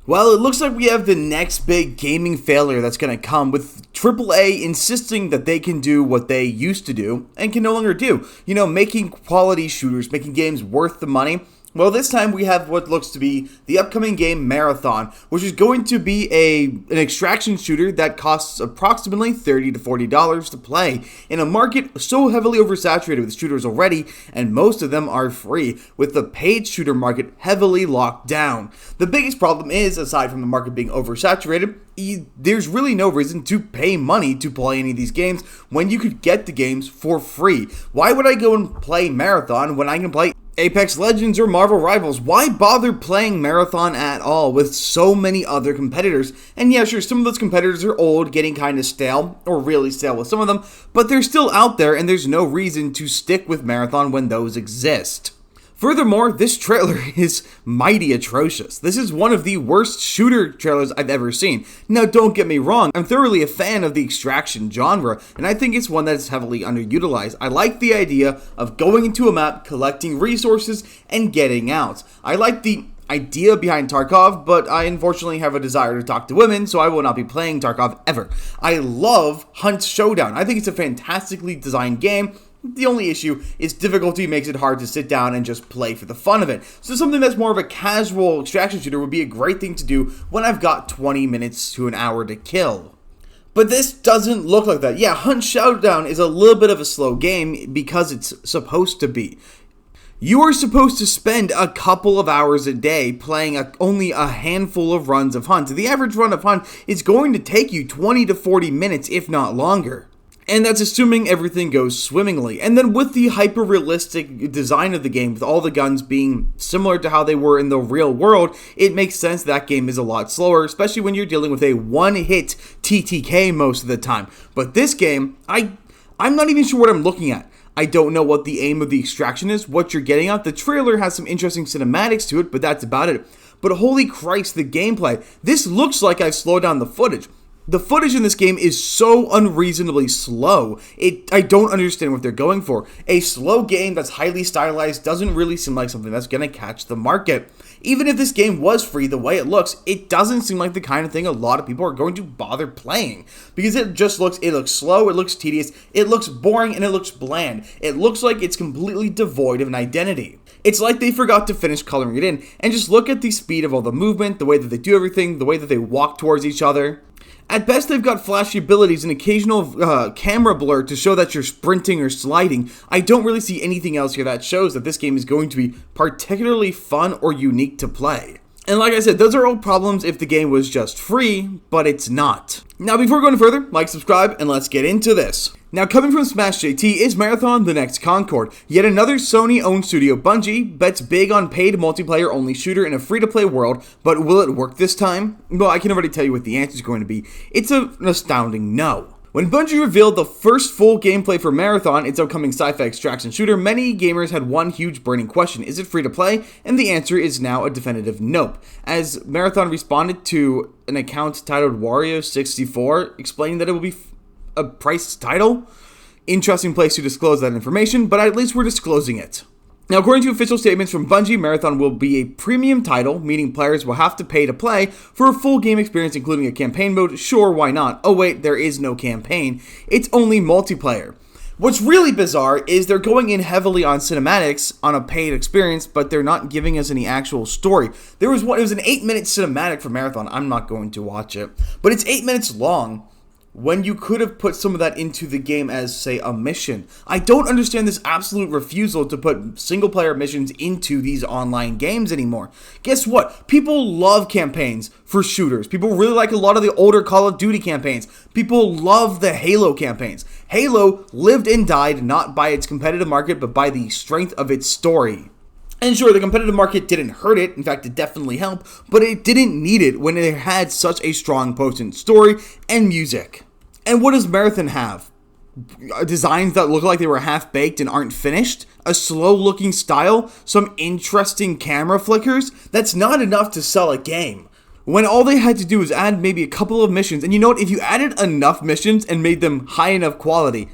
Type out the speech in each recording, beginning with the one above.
Well, it looks like we have the next big gaming failure that's going to come with AAA insisting that they can do what they used to do and can no longer do. Making quality shooters, making games worth the money. Well, this time we have what looks to be the upcoming game Marathon, which is going to be an extraction shooter that costs approximately $30 to $40 to play in a market so heavily oversaturated with shooters already, and most of them are free, with the paid shooter market heavily locked down. The biggest problem is, aside from the market being oversaturated, there's really no reason to pay money to play any of these games when you could get the games for free. Why would I go and play Marathon when I can play Apex Legends or Marvel Rivals? Why bother playing Marathon at all with so many other competitors? And yeah, sure, some of those competitors are old, getting kind of stale, or really stale with some of them, but they're still out there and there's no reason to stick with Marathon when those exist. Furthermore, this trailer is mighty atrocious. This is one of the worst shooter trailers I've ever seen. Now, don't get me wrong, I'm thoroughly a fan of the extraction genre, and I think it's one that is heavily underutilized. I like the idea of going into a map, collecting resources, and getting out. I like the idea behind Tarkov, but I unfortunately have a desire to talk to women, so I will not be playing Tarkov ever. I love Hunt Showdown. I think it's a fantastically designed game. The only issue is difficulty makes it hard to sit down and just play for the fun of it. So something that's more of a casual extraction shooter would be a great thing to do when I've got 20 minutes to an hour to kill. But this doesn't look like that. Yeah, Hunt Showdown is a little bit of a slow game because it's supposed to be. You are supposed to spend a couple of hours a day playing only a handful of runs of Hunt. The average run of Hunt is going to take you 20 to 40 minutes, if not longer. And that's assuming everything goes swimmingly. And then with the hyper-realistic design of the game, with all the guns being similar to how they were in the real world, it makes sense that game is a lot slower, especially when you're dealing with a one-hit TTK most of the time. But this game, I'm not even sure what I'm looking at. I don't know what the aim of the extraction is, what you're getting at. The trailer has some interesting cinematics to it, but that's about it. But holy Christ, the gameplay. This looks like I've slowed down the footage. The footage in this game is so unreasonably slow. I don't understand what they're going for. A slow game that's highly stylized doesn't really seem like something that's going to catch the market. Even if this game was free, the way it looks, it doesn't seem like the kind of thing a lot of people are going to bother playing. Because it looks slow, it looks tedious, it looks boring, and it looks bland. It looks like it's completely devoid of an identity. It's like they forgot to finish coloring it in, and just look at the speed of all the movement, the way that they do everything, the way that they walk towards each other. At best, they've got flashy abilities and occasional camera blur to show that you're sprinting or sliding. I don't really see anything else here that shows that this game is going to be particularly fun or unique to play. And like I said, those are all problems if the game was just free, but it's not. Now, before going further, like, subscribe, and let's get into this. Now, coming from Smash JT is Marathon the next Concord. Yet another Sony-owned studio, Bungie, bets big on paid multiplayer-only shooter in a free-to-play world, but will it work this time? Well, I can already tell you what the answer is going to be. It's an astounding no. When Bungie revealed the first full gameplay for Marathon, its upcoming sci-fi extraction shooter, many gamers had one huge burning question: is it free to play? And the answer is now a definitive nope. As Marathon responded to an account titled Wario64, explaining that it will be a priced title. Interesting place to disclose that information, but at least we're disclosing it. Now, according to official statements from Bungie, Marathon will be a premium title, meaning players will have to pay to play for a full game experience, including a campaign mode. Sure, why not? Oh wait, there is no campaign. It's only multiplayer. What's really bizarre is they're going in heavily on cinematics on a paid experience, but they're not giving us any actual story. It was an 8-minute cinematic for Marathon. I'm not going to watch it, but it's 8 minutes long, when you could have put some of that into the game as, say, a mission. I don't understand this absolute refusal to put single-player missions into these online games anymore. Guess what? People love campaigns for shooters. People really like a lot of the older Call of Duty campaigns. People love the Halo campaigns. Halo lived and died not by its competitive market, but by the strength of its story. And sure, the competitive market didn't hurt it. In fact, it definitely helped, but it didn't need it when it had such a strong, potent story and music. And what does Marathon have? Designs that look like they were half-baked and aren't finished? A slow-looking style? Some interesting camera flickers? That's not enough to sell a game. When all they had to do was add maybe a couple of missions, and you know what? If you added enough missions and made them high enough quality,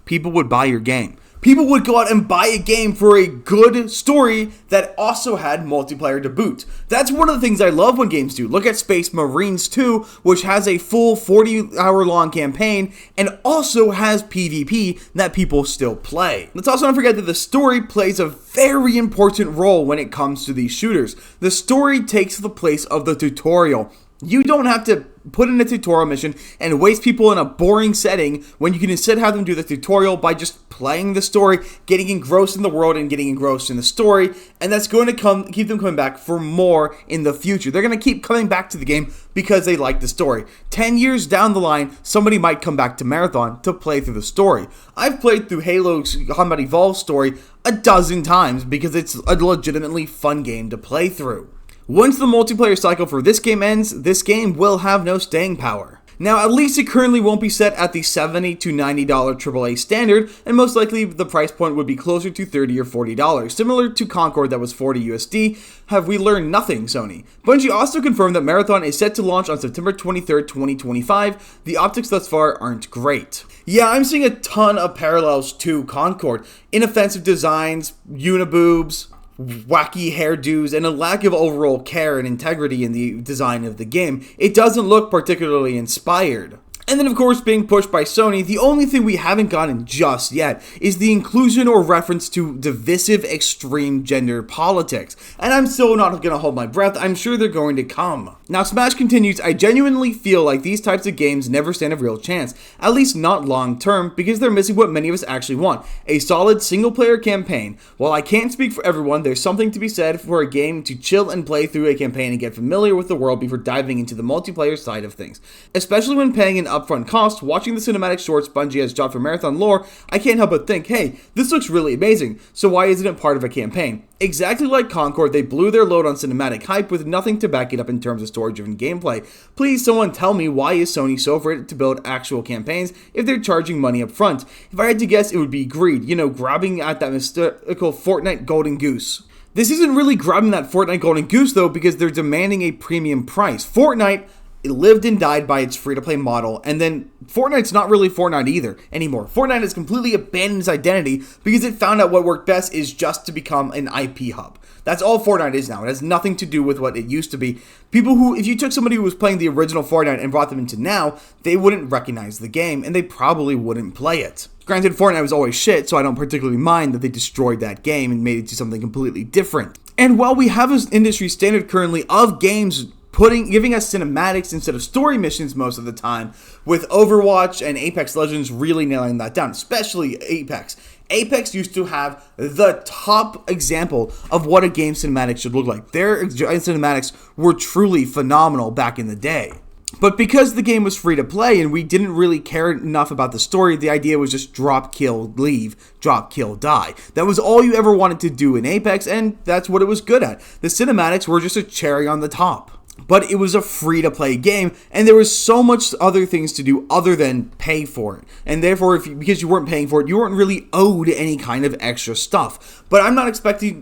people would buy your game. People would go out and buy a game for a good story that also had multiplayer to boot. That's one of the things I love when games do. Look at Space Marines 2, which has a full 40-hour-long campaign and also has PvP that people still play. Let's also not forget that the story plays a very important role when it comes to these shooters. The story takes the place of the tutorial. You don't have to put in a tutorial mission and waste people in a boring setting when you can instead have them do the tutorial by just playing the story, getting engrossed in the world and getting engrossed in the story, and that's going to keep them coming back for more in the future. They're going to keep coming back to the game because they like the story. 10 years down the line, somebody might come back to Marathon to play through the story. I've played through Halo's Combat Evolved story a dozen times because it's a legitimately fun game to play through. Once the multiplayer cycle for this game ends, this game will have no staying power. Now, at least it currently won't be set at the $70 to $90 AAA standard, and most likely the price point would be closer to $30 or $40, similar to Concord that was $40 USD. Have we learned nothing, Sony? Bungie also confirmed that Marathon is set to launch on September 23rd, 2025. The optics thus far aren't great. Yeah, I'm seeing a ton of parallels to Concord. Inoffensive designs, uniboobs, wacky hairdos, and a lack of overall care and integrity in the design of the game. It doesn't look particularly inspired. And then, of course, being pushed by Sony, the only thing we haven't gotten just yet is the inclusion or reference to divisive extreme gender politics. And I'm still not going to hold my breath. I'm sure they're going to come. Now, Smash continues, I genuinely feel like these types of games never stand a real chance, at least not long term, because they're missing what many of us actually want, a solid single-player campaign. While I can't speak for everyone, there's something to be said for a game to chill and play through a campaign and get familiar with the world before diving into the multiplayer side of things. Especially when paying an upfront cost, watching the cinematic shorts Bungie has dropped for Marathon lore, I can't help but think, hey, this looks really amazing, so why isn't it part of a campaign? Exactly like Concord, they blew their load on cinematic hype with nothing to back it up in terms of story-driven gameplay. Please someone tell me, why is Sony so afraid to build actual campaigns if they're charging money up front? If I had to guess, it would be greed, grabbing at that mystical Fortnite golden goose. This isn't really grabbing that Fortnite golden goose though, because they're demanding a premium price. Fortnite, it lived and died by its free-to-play model, and then Fortnite's not really Fortnite either anymore. Fortnite has completely abandoned its identity because it found out what worked best is just to become an IP hub. That's all Fortnite is now. It has nothing to do with what it used to be. People who, if you took somebody who was playing the original Fortnite and brought them into now, they wouldn't recognize the game, and they probably wouldn't play it. Granted, Fortnite was always shit, so I don't particularly mind that they destroyed that game and made it to something completely different. And while we have an industry standard currently of games giving us cinematics instead of story missions most of the time, with Overwatch and Apex Legends really nailing that down, especially Apex. Apex used to have the top example of what a game cinematic should look like. Their cinematics were truly phenomenal back in the day. But because the game was free to play and we didn't really care enough about the story, the idea was just drop, kill, leave, drop, kill, die. That was all you ever wanted to do in Apex, and that's what it was good at. The cinematics were just a cherry on the top. But it was a free-to-play game, and there was so much other things to do other than pay for it. And therefore, because you weren't paying for it, you weren't really owed any kind of extra stuff. But I'm not expecting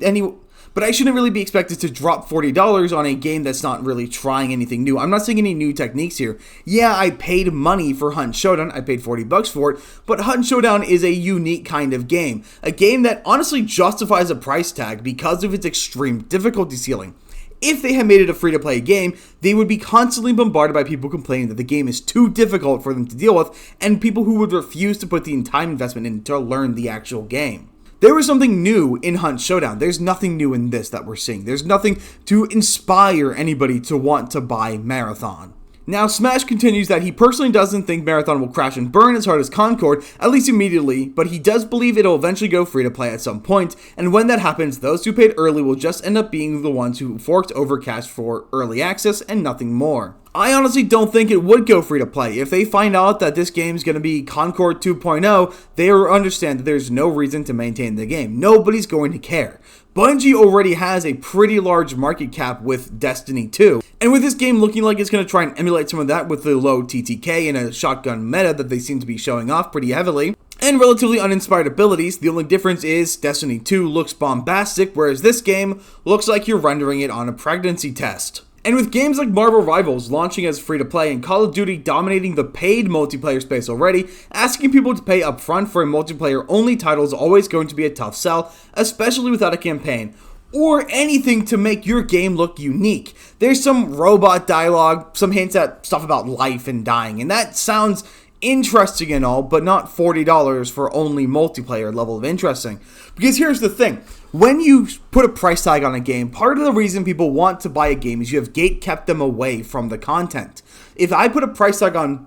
But I shouldn't really be expected to drop $40 on a game that's not really trying anything new. I'm not seeing any new techniques here. Yeah, I paid money for Hunt Showdown. I paid $40 for it. But Hunt Showdown is a unique kind of game. A game that honestly justifies a price tag because of its extreme difficulty ceiling. If they had made it a free-to-play game, they would be constantly bombarded by people complaining that the game is too difficult for them to deal with, and people who would refuse to put the time investment in to learn the actual game. There was something new in Hunt Showdown. There's nothing new in this that we're seeing. There's nothing to inspire anybody to want to buy Marathon. Now, Smash continues that he personally doesn't think Marathon will crash and burn as hard as Concord, at least immediately, but he does believe it'll eventually go free to play at some point, and when that happens, those who paid early will just end up being the ones who forked over cash for early access and nothing more. I honestly don't think it would go free to play. If they find out that this game is going to be Concord 2.0, they understand that there's no reason to maintain the game. Nobody's going to care. Bungie already has a pretty large market cap with Destiny 2, and with this game looking like it's going to try and emulate some of that with the low TTK and a shotgun meta that they seem to be showing off pretty heavily, and relatively uninspired abilities, the only difference is Destiny 2 looks bombastic, whereas this game looks like you're rendering it on a pregnancy test. And with games like Marvel Rivals launching as free-to-play and Call of Duty dominating the paid multiplayer space already, asking people to pay upfront for a multiplayer-only title is always going to be a tough sell, especially without a campaign, or anything to make your game look unique. There's some robot dialogue, some hints at stuff about life and dying, and that sounds interesting and all, but not $40 for only multiplayer level of interesting. Because here's the thing, when you put a price tag on a game, part of the reason people want to buy a game is you have gate-kept them away from the content. If I put a price tag on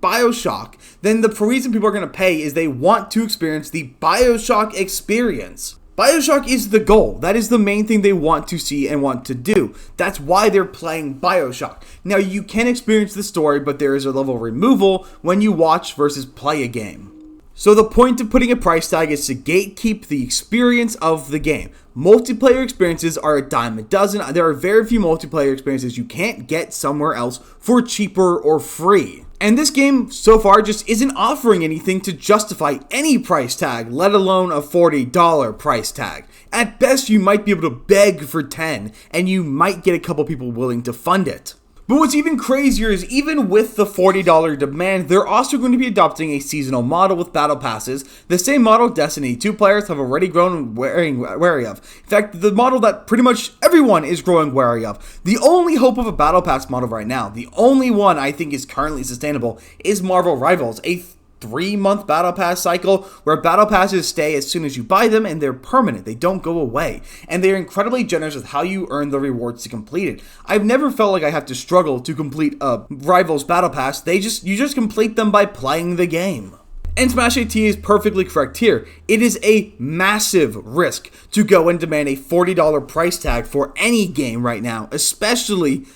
BioShock, then the reason people are going to pay is they want to experience the BioShock experience. BioShock is the goal. That is the main thing they want to see and want to do. That's why they're playing BioShock. Now, you can experience the story, but there is a level of removal when you watch versus play a game. So the point of putting a price tag is to gatekeep the experience of the game. Multiplayer experiences are a dime a dozen. There are very few multiplayer experiences you can't get somewhere else for cheaper or free. And this game, so far, just isn't offering anything to justify any price tag, let alone a $40 price tag. At best, you might be able to beg for $10, and you might get a couple people willing to fund it. But what's even crazier is even with the $40 demand, they're also going to be adopting a seasonal model with battle passes, the same model Destiny 2 players have already grown wary of. In fact, the model that pretty much everyone is growing wary of. The only hope of a battle pass model right now, the only one I think is currently sustainable, is Marvel Rivals, a 3-month battle pass cycle where battle passes stay as soon as you buy them and they're permanent. They don't go away. And they're incredibly generous with how you earn the rewards to complete it. I've never felt like I have to struggle to complete a Rivals battle pass. You just complete them by playing the game. And Smash AT is perfectly correct here. It is a massive risk to go and demand a $40 price tag for any game right now, especially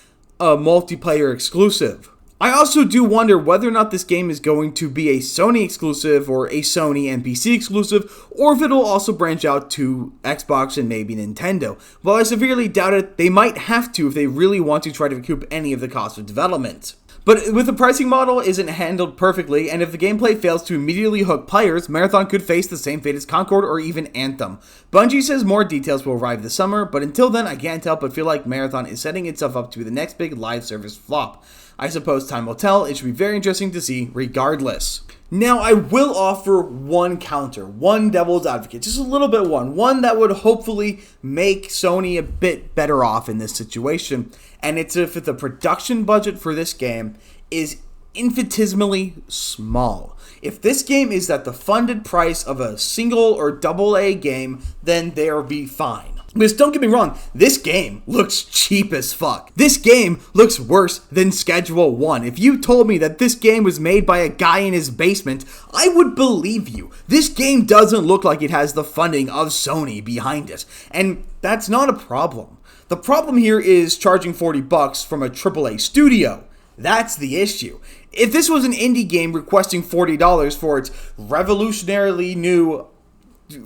a multiplayer exclusive. I also do wonder whether or not this game is going to be a Sony exclusive or a Sony and PC exclusive, or if it'll also branch out to Xbox and maybe Nintendo. While I severely doubt it, they might have to if they really want to try to recoup any of the cost of development. But with the pricing model isn't handled perfectly, and if the gameplay fails to immediately hook players, Marathon could face the same fate as Concord or even Anthem. Bungie says more details will arrive this summer, but until then I can't help but feel like Marathon is setting itself up to be the next big live service flop. I suppose time will tell. It should be very interesting to see regardless. Now, I will offer one counter, one devil's advocate, just a little bit one that would hopefully make Sony a bit better off in this situation, and it's if the production budget for this game is infinitesimally small. If this game is at the funded price of a single or double A game, then they'll be fine. Because don't get me wrong, this game looks cheap as fuck. This game looks worse than Schedule 1. If you told me that this game was made by a guy in his basement, I would believe you. This game doesn't look like it has the funding of Sony behind it. And that's not a problem. The problem here is charging $40 from a AAA studio. That's the issue. If this was an indie game requesting $40 for its revolutionarily new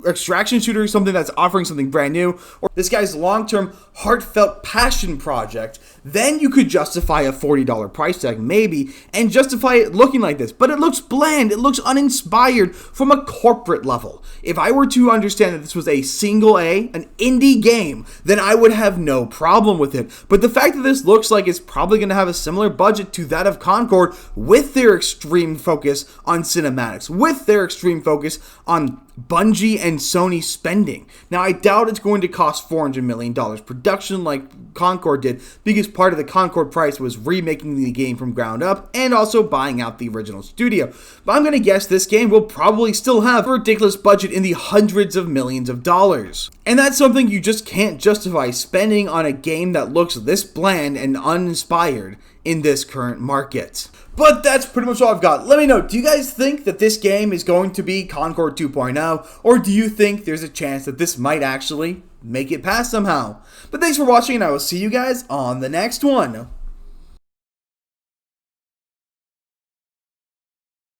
extraction shooter, something that's offering something brand new, or this guy's long-term heartfelt passion project, then you could justify a $40 price tag maybe and justify it looking like this. But it looks bland, it looks uninspired from a corporate level. If I were to understand that this was a single A, an indie game, then I would have no problem with it. But the fact that this looks like it's probably going to have a similar budget to that of Concord, with their extreme focus on cinematics, with their extreme focus on Bungie and Sony spending. Now, I doubt it's going to cost $400 million production like Concord did, because part of the Concord price was remaking the game from ground up and also buying out the original studio. But I'm going to guess this game will probably still have a ridiculous budget in the hundreds of millions of dollars. And that's something you just can't justify spending on a game that looks this bland and uninspired in this current market. But that's pretty much all I've got. Let me know, do you guys think that this game is going to be Concord 2.0, or do you think there's a chance that this might actually make it past somehow? But thanks for watching, and I will see you guys on the next one.